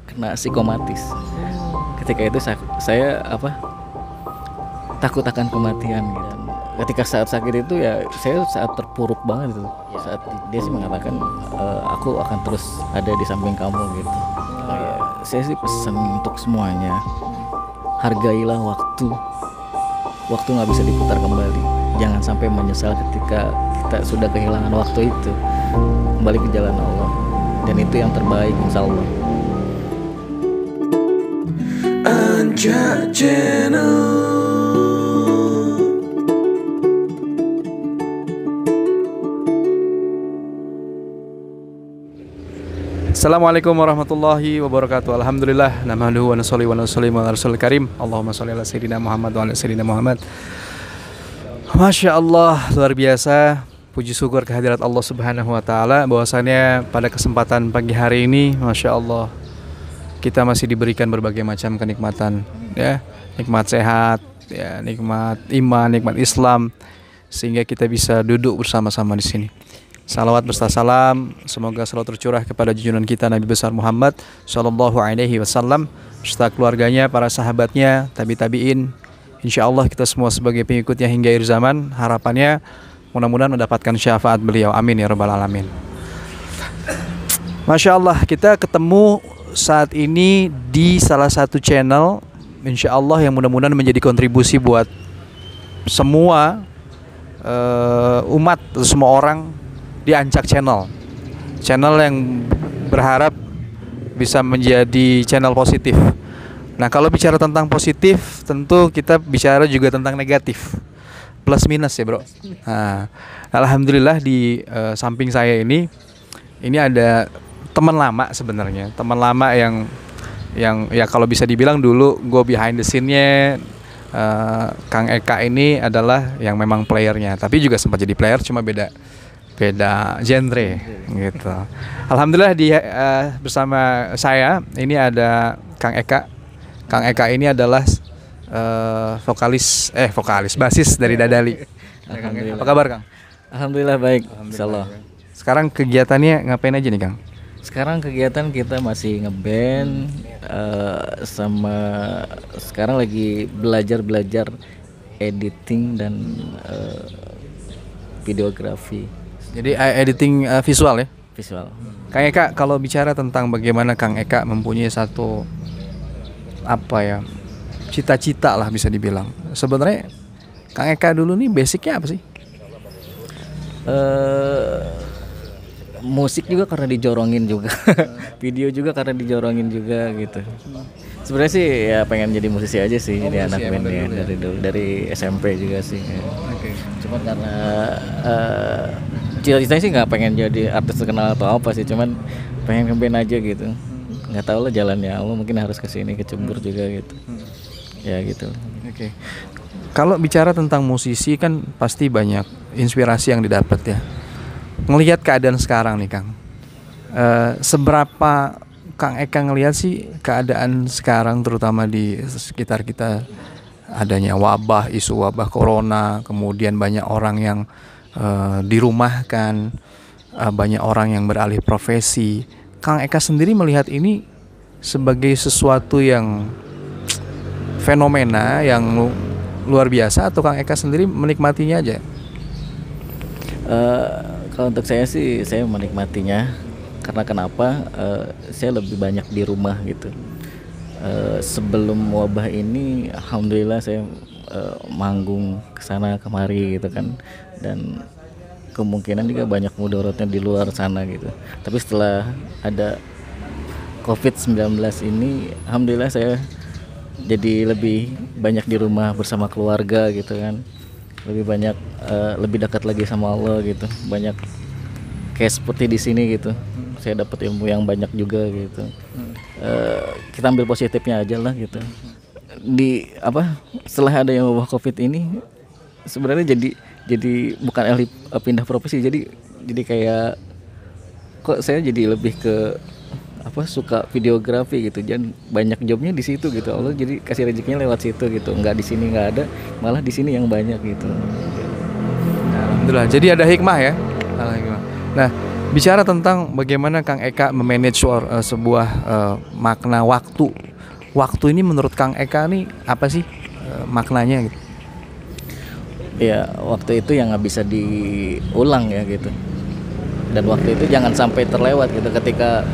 kena psikomatis. Ketika itu saya takut akan kematian gitu. Ketika saat sakit itu ya saya saat terpuruk banget itu. Saat dia sih mengatakan aku akan terus ada di samping kamu gitu. Saya sih pesan untuk semuanya, hargailah waktu. Waktu nggak bisa diputar kembali. Jangan sampai menyesal ketika kita sudah kehilangan waktu itu. Kembali ke jalan Allah. Dan itu yang terbaik, insya Allah. Anja Channel. Assalamualaikum warahmatullahi wabarakatuh. Alhamdulillah, nahmaduhu wa nusolli wa nusallimu ala rasulil karim. Allahumma sholli ala sayyidina Muhammad wa ala sayyidina Muhammad. Masya Allah, luar biasa. Puji syukur kehadirat Allah Subhanahu wa taala bahwasannya pada kesempatan pagi hari ini, Masya Allah, kita masih diberikan berbagai macam kenikmatan, ya, nikmat sehat, ya, nikmat iman, nikmat Islam, sehingga kita bisa duduk bersama-sama di sini. Salawat beserta salam semoga selalu tercurah kepada junjungan kita Nabi besar Muhammad Sallallahu Alaihi Wasallam beserta keluarganya, para sahabatnya, tabi'in. Insya Allah kita semua sebagai pengikutnya hingga akhir zaman, harapannya mudah-mudahan mendapatkan syafaat beliau. Amin ya rabbal alamin. Masya Allah, kita ketemu saat ini di salah satu channel, insya Allah yang mudah-mudahan menjadi kontribusi buat semua umat, semua orang di Ancak Channel yang berharap bisa menjadi channel positif. Nah, kalau bicara tentang positif, tentu kita bicara juga tentang negatif, plus minus ya bro. Nah, alhamdulillah di samping saya ini ada teman lama sebenarnya, teman lama yang ya kalau bisa dibilang dulu gue behind the scene-nya. Kang Eka ini adalah yang memang playernya, tapi juga sempat jadi player, cuma beda genre gitu. Alhamdulillah bersama saya ini ada Kang Eka. Kang Eka ini adalah vokalis basis dari Dadali. Apa kabar Kang? Alhamdulillah baik. Insyaallah. Sekarang kegiatannya ngapain aja nih Kang? Sekarang kegiatan kita masih ngeband, sama sekarang lagi belajar editing dan videografi. Jadi editing visual ya? Visual. Kang Eka, kalau bicara tentang bagaimana Kang Eka mempunyai satu cita-cita lah bisa dibilang. Sebenarnya Kang Eka dulu nih basicnya apa sih? Musik juga karena dijorongin juga, video juga karena dijorongin juga gitu. Sebenarnya sih ya pengen jadi musisi aja sih, jadi anak band ya dari SMP juga sih. Okay. Cuma karena cita-citanya sih nggak pengen jadi artis terkenal atau apa sih, cuman pengen nge-band aja gitu. Nggak tahu lah jalannya Allah, mungkin harus kesini kecebur juga gitu. Ya gitu. Oke. Kalau bicara tentang musisi kan pasti banyak inspirasi yang didapat ya. Ngelihat keadaan sekarang nih Kang, seberapa Kang Eka ngelihat sih keadaan sekarang terutama di sekitar kita, adanya wabah, isu wabah corona, kemudian banyak orang yang dirumahkan, banyak orang yang beralih profesi. Kang Eka sendiri melihat ini sebagai sesuatu yang fenomena yang luar biasa, atau Kang Eka sendiri menikmatinya aja? Kalau untuk saya sih saya menikmatinya karena kenapa? Saya lebih banyak di rumah gitu. Sebelum wabah ini, alhamdulillah saya manggung kesana kemari gitu kan, dan kemungkinan juga banyak mudaratnya di luar sana gitu. Tapi setelah ada COVID-19 ini, alhamdulillah saya jadi lebih banyak di rumah bersama keluarga gitu kan. Lebih banyak lebih dekat lagi sama Allah gitu, banyak kayak seperti di sini gitu. Saya dapat ilmu yang banyak juga gitu. Kita ambil positifnya aja lah gitu. Setelah ada yang wabah COVID ini, sebenarnya jadi bukan pindah profesi, jadi kayak kok saya jadi lebih ke suka videografi gitu, dan banyak jobnya di situ gitu. Allah jadi kasih rezekinya lewat situ gitu, nggak di sini nggak ada, malah di sini yang banyak gitu. Alhamdulillah, jadi ada hikmah ya. Nah, Bicara tentang bagaimana Kang Eka memanage sebuah makna waktu. Waktu ini menurut Kang Eka nih apa sih maknanya gitu? Ya waktu itu yang nggak bisa diulang ya gitu. Dan waktu itu jangan sampai terlewat gitu ketika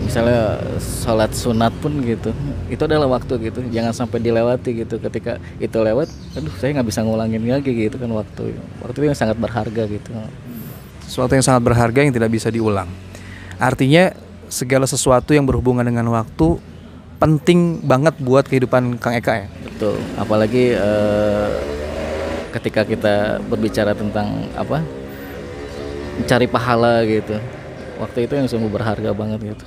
misalnya sholat sunat pun gitu, itu adalah waktu gitu, jangan sampai dilewati gitu. Ketika itu lewat, aduh saya nggak bisa ngulangin lagi gitu kan. Waktu itu yang sangat berharga gitu. Sesuatu yang sangat berharga yang tidak bisa diulang. Artinya segala sesuatu yang berhubungan dengan waktu penting banget buat kehidupan Kang Eka ya. Betul, apalagi ketika kita berbicara tentang apa, mencari pahala gitu, waktu itu yang sungguh berharga banget gitu.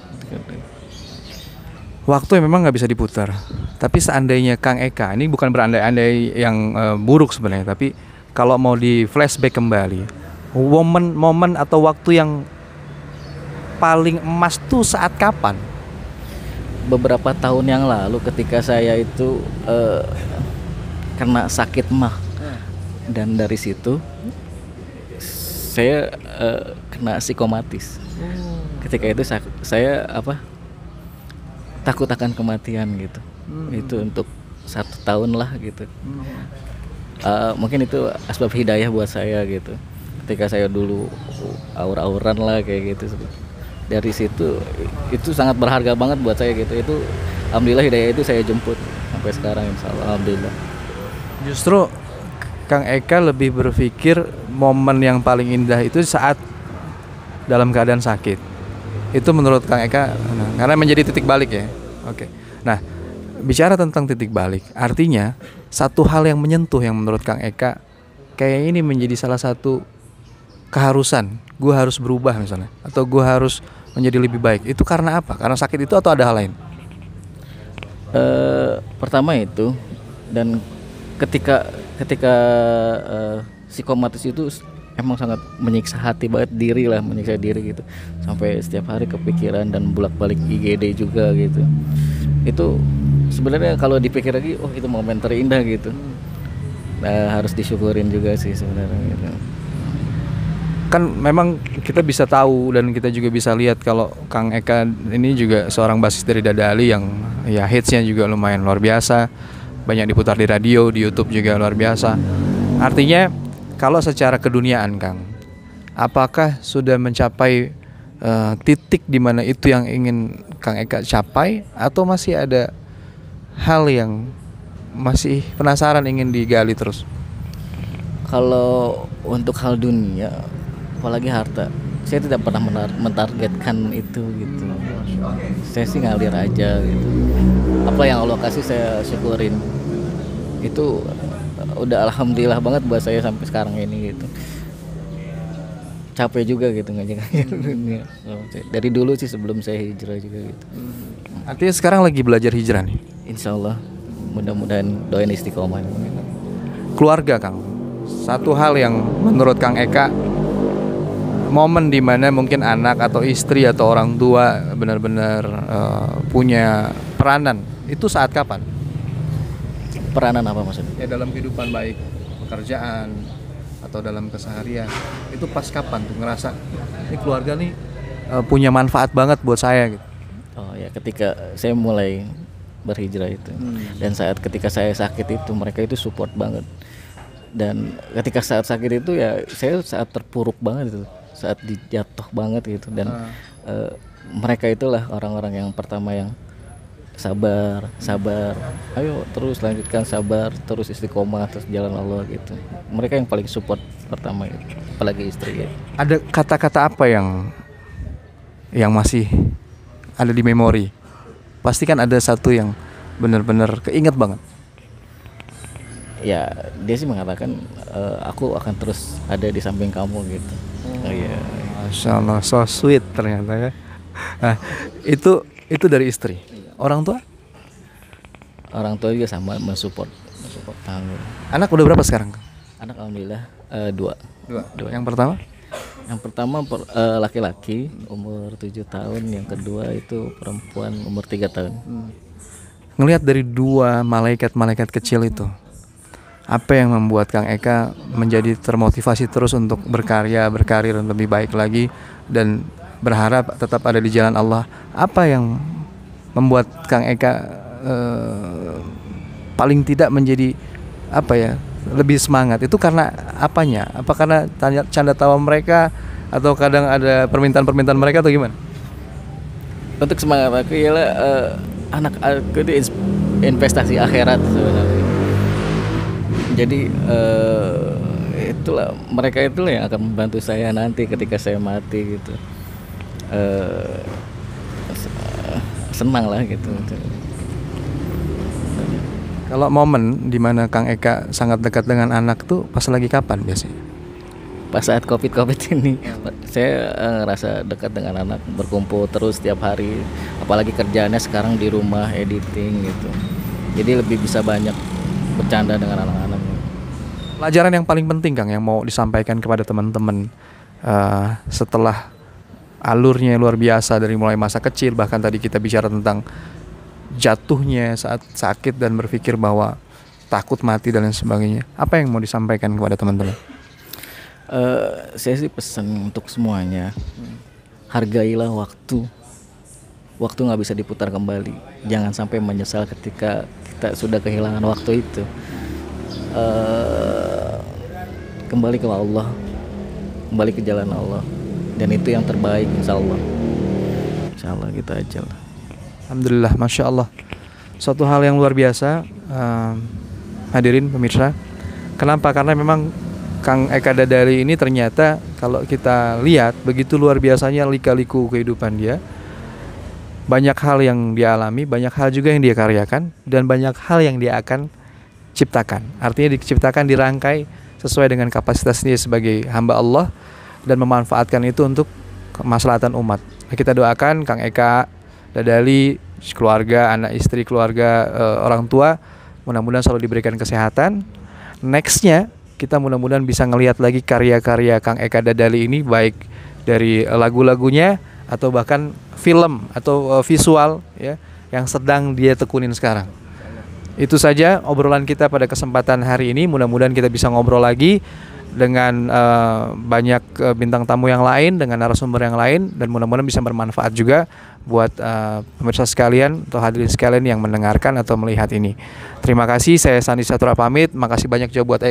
Waktu yang memang nggak bisa diputar. Tapi seandainya Kang Eka, ini bukan berandai-andai yang buruk sebenarnya, tapi kalau mau di flashback kembali, momen atau waktu yang paling emas tuh saat kapan? Beberapa tahun yang lalu ketika saya itu kena sakit mah, dan dari situ saya kena psikomatis. Ketika itu saya takut akan kematian gitu. Itu untuk 1 tahun lah gitu. Mungkin itu asbab hidayah buat saya gitu. Ketika saya dulu aur-auran lah kayak gitu. Dari situ itu sangat berharga banget buat saya gitu. Itu alhamdulillah hidayah itu saya jemput sampai sekarang, insyaallah, alhamdulillah. Justru Kang Eka lebih berpikir momen yang paling indah itu saat dalam keadaan sakit. Itu menurut Kang Eka, karena menjadi titik balik ya. Oke. Nah, bicara tentang titik balik, artinya satu hal yang menyentuh yang menurut Kang Eka kayak ini menjadi salah satu keharusan. Gue harus berubah misalnya, atau gue harus menjadi lebih baik. Itu karena apa? Karena sakit itu atau ada hal lain? Pertama itu, dan ketika psikomatis itu emang sangat menyiksa hati banget, menyiksa diri gitu, sampai setiap hari kepikiran dan bolak-balik IGD juga gitu. Itu sebenarnya kalau dipikir lagi, oh itu momen terindah gitu. Nah, harus disyukurin juga sih sebenarnya gitu. Kan memang kita bisa tahu dan kita juga bisa lihat kalau Kang Eka ini juga seorang basis dari Dada Ali yang ya hitsnya juga lumayan luar biasa, banyak diputar di radio, di YouTube juga luar biasa. Artinya kalau secara keduniaan Kang, apakah sudah mencapai titik di mana itu yang ingin Kang Eka capai, atau masih ada hal yang masih penasaran ingin digali terus? Kalau untuk hal dunia, apalagi harta, saya tidak pernah mentargetkan itu gitu. Saya sih ngalir aja gitu. Apa yang Allah kasih saya syukurin. Itu udah alhamdulillah banget buat saya sampai sekarang ini gitu. Capek juga gitu ngajak dunia. Dari dulu sih sebelum saya hijrah juga gitu. Artinya sekarang lagi belajar hijrah nih. Insyaallah, mudah-mudahan doain istiqomah. Keluarga Kang, satu hal yang menurut Kang Eka momen dimana mungkin anak atau istri atau orang tua benar-benar punya peranan, itu saat kapan? Peranan apa maksudnya? Ya dalam kehidupan, baik pekerjaan atau dalam keseharian, itu pas kapan tuh ngerasa ini keluarga nih punya manfaat banget buat saya gitu? Oh ya, ketika saya mulai berhijrah itu. Dan ketika saya sakit itu, mereka itu support banget. Dan ketika saat sakit itu ya saya saat terpuruk banget itu, saat dijatuh banget gitu. Dan mereka itulah orang-orang yang pertama yang sabar, ayo terus lanjutkan, sabar, terus istiqomah, terus jalan Allah gitu. Mereka yang paling support pertama itu, apalagi istri ya. Ada kata-kata apa yang masih ada di memori? Pasti kan ada satu yang benar-benar keinget banget. Ya dia sih mengatakan aku akan terus ada di samping kamu gitu. Oh iya. Masya Allah, so sweet ternyata ya. Nah, itu dari istri. Orang tua? Orang tua juga sama mensupport tamu. Anak udah berapa sekarang? Anak alhamdulillah 2. Yang pertama? Yang pertama laki-laki umur 7 tahun, yang kedua itu perempuan umur 3 tahun. Ngelihat dari 2 malaikat kecil itu, Apa yang membuat Kang Eka menjadi termotivasi terus untuk berkarir lebih baik lagi dan berharap tetap ada di jalan Allah? Apa yang membuat Kang Eka paling tidak menjadi lebih semangat? Itu karena apanya? Apa karena canda tawa mereka atau kadang ada permintaan mereka atau gimana? Untuk semangat aku ialah anak aku itu investasi akhirat sebenarnya. Jadi mereka itulah yang akan membantu saya nanti ketika saya mati gitu. Senang lah gitu. Kalau momen dimana Kang Eka sangat dekat dengan anak tuh pas lagi kapan biasanya? Pas saat covid ini saya ngerasa dekat dengan anak, berkumpul terus setiap hari, apalagi kerjaannya sekarang di rumah editing gitu, jadi lebih bisa banyak bercanda dengan anak-anak. Pelajaran yang paling penting Kang yang mau disampaikan kepada teman-teman setelah alurnya luar biasa dari mulai masa kecil, bahkan tadi kita bicara tentang jatuhnya saat sakit dan berpikir bahwa takut mati dan lain sebagainya, apa yang mau disampaikan kepada teman-teman? Saya sih pesan untuk semuanya, hargailah waktu nggak bisa diputar kembali, jangan sampai menyesal ketika kita sudah kehilangan waktu itu. Kembali ke Allah, kembali ke jalan Allah, dan itu yang terbaik insya Allah gitu aja lah. Alhamdulillah, Masya Allah, suatu hal yang luar biasa. Hadirin pemirsa, kenapa? Karena memang Kang Eka Dadali ini ternyata kalau kita lihat begitu luar biasanya lika-liku kehidupan dia. Banyak hal yang dia alami, banyak hal juga yang dia karyakan, dan banyak hal yang dia akan ciptakan. Artinya diciptakan, dirangkai sesuai dengan kapasitas dia sebagai hamba Allah dan memanfaatkan itu untuk kemaslahatan umat. Kita doakan Kang Eka Dadali, keluarga, anak istri, keluarga, orang tua, mudah-mudahan selalu diberikan kesehatan. Nextnya kita mudah-mudahan bisa ngelihat lagi karya-karya Kang Eka Dadali ini, baik dari lagu-lagunya atau bahkan film atau visual ya yang sedang dia tekunin sekarang. Itu saja obrolan kita pada kesempatan hari ini. Mudah-mudahan kita bisa ngobrol lagi dengan banyak bintang tamu yang lain, dengan narasumber yang lain, dan mudah-mudahan bisa bermanfaat juga buat pemirsa sekalian atau hadirin sekalian yang mendengarkan atau melihat ini. Terima kasih, saya Sandi Satura pamit. Makasih banyak juga buat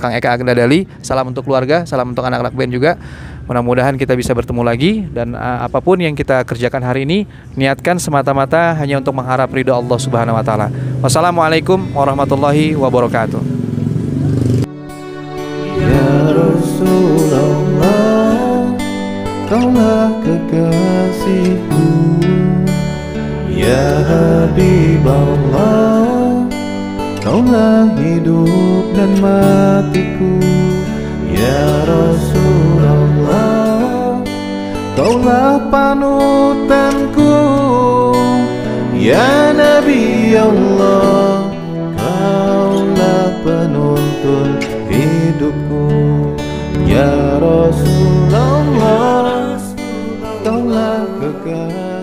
Kang Eka Dadali. Salam untuk keluarga, salam untuk anak-anak band juga. Mudah-mudahan kita bisa bertemu lagi, dan apapun yang kita kerjakan hari ini, niatkan semata-mata hanya untuk mengharap ridho Allah Subhanahu wa taala. Wassalamualaikum warahmatullahi wabarakatuh. Ya Rasulullah, Kaulah kekasihku. Ya Habiballah, Kaulah hidup dan matiku. Ya Rasulullah, Kaulah panutanku. Ya Nabi Allah, Kaulah penuntun hidupku. Ya Rasulullah, Kaulah kekasihku.